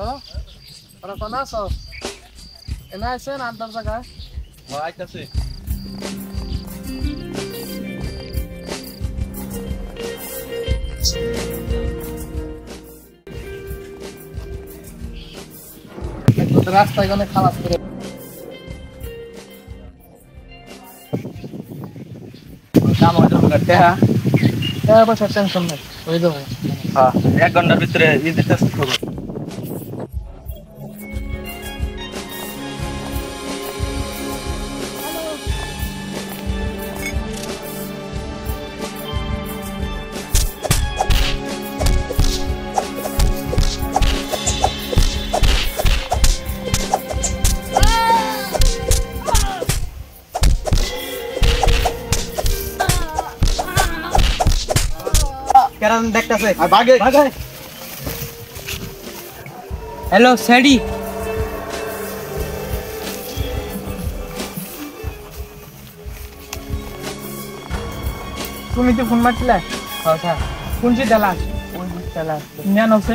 hello ওরা কোন আছো এনে আছেন আন্দার জায়গায় আইতাছে রাস্তায় গেলে খালাস করে দাম হইতো করতে হ্যাঁ বসে টেনশন নেই ওই দেবো হ্যাঁ 1 ঘন্টার ভিতরে দিতে খবর কেরান দেখতেছে আর ভাগে হ্যালো স্যাডি তুমি তো ফোন মারছিলে হ্যাঁ স্যার কোনটি দেলা কোন চালা জ্ঞান আছে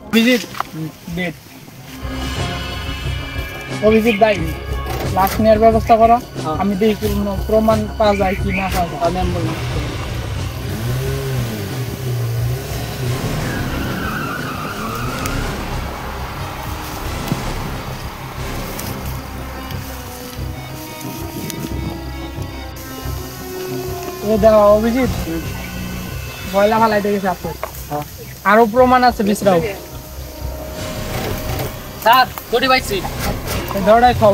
অভিজিৎ ডেট অভিজিৎ ভাই লাশ নেওয়ার ব্যবস্থা করো আমি দেখি কোনো প্রমাণ পাওয়া যায় কি না পাওয়া যায় আমি বলি দেখো অভিজিৎ ময়লা ফালাই দেখেছে আপনি আরো প্রমাণ আছে বিশ্রাও স্যার দড়ি পাইছি দৌড়াই খাও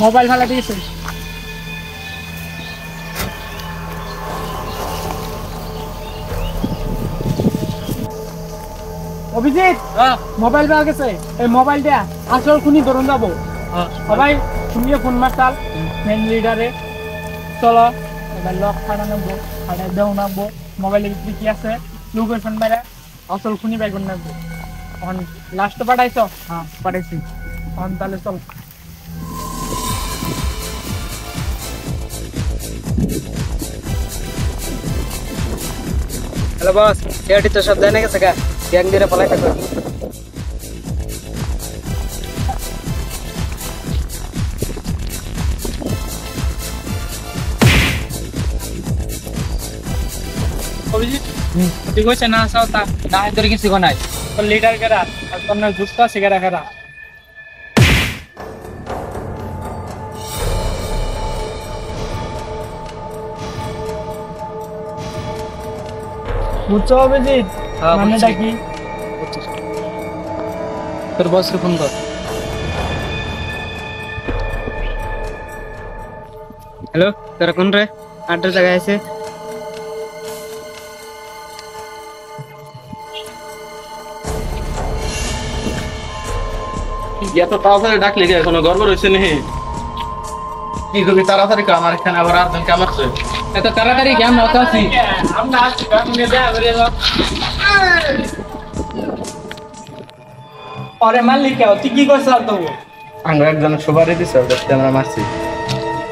মোবাইল ফালা দিয়েছে অভিজিৎ মোবাইল পাওয়া গেছে এই মোবাইল দিয়া আসল খুনি ধরুন যাবো সবাই তুমিও ফোন মারতাল মেন লিডারে চলো এবার লক ফাটা নেবো ফাটা দেও নামবো মোবাইলের ভিতরে কি আছে লোকেশন মেরে আসল খুনি বাই করে নেবো এখন লাস্ট পাঠাইছো হ্যাঁ পাঠাইছি এখন তাহলে চল হ্যালো বস এটি তো সব জানা গেছে গা গ্যাং দিয়ে পলাই থাকো অভিজিৎ ঠিক হয়েছে না আসাও তা না তোর কিছু নাই তোর লিডার কেরা আর তোর যুক্ত আছে কেরা কেরা বুঝছো অভিজিৎ মানেটা কি তোর বসকে ফোন কর হ্যালো তোরা কোন রে আড্ডার জায়গায় আছে এত তাড়াতাড়ি ডাকলে কি এখনো গড়বড় হইছে নি কি তুমি তাড়াতাড়ি কর আমার এখানে আবার আরেকজন কাম আছে এত তাড়াতাড়ি কি আমরা আছি আমরা আসছি কামনে দেয়া করে দাও আরে মালিক তুই কি করছ তো আমরা একজন সুপারি দিছে দেখতে আমরা মারছি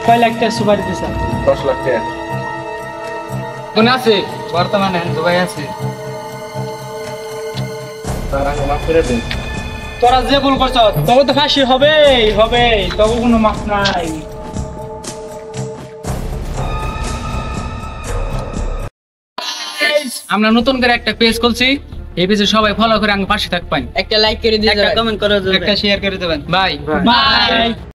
কয় লাখ টাকা সুপারি দিছ 10 লাখ টাকা কোন আছে বর্তমানে দুবাই আছে তারা মাফ করে দেন তোরা যে ভুল করছ তবে তো ফাঁসি হবে হবে তবে কোনো মাপ নাই আমরা নতুন করে একটা পেজ খুলছি এই পেজে সবাই ফলো করে আমার পাশে থাকবেন একটা লাইক করে দিও একটা কমেন্ট করে দেবেন একটা শেয়ার করে দেবেন বাই বাই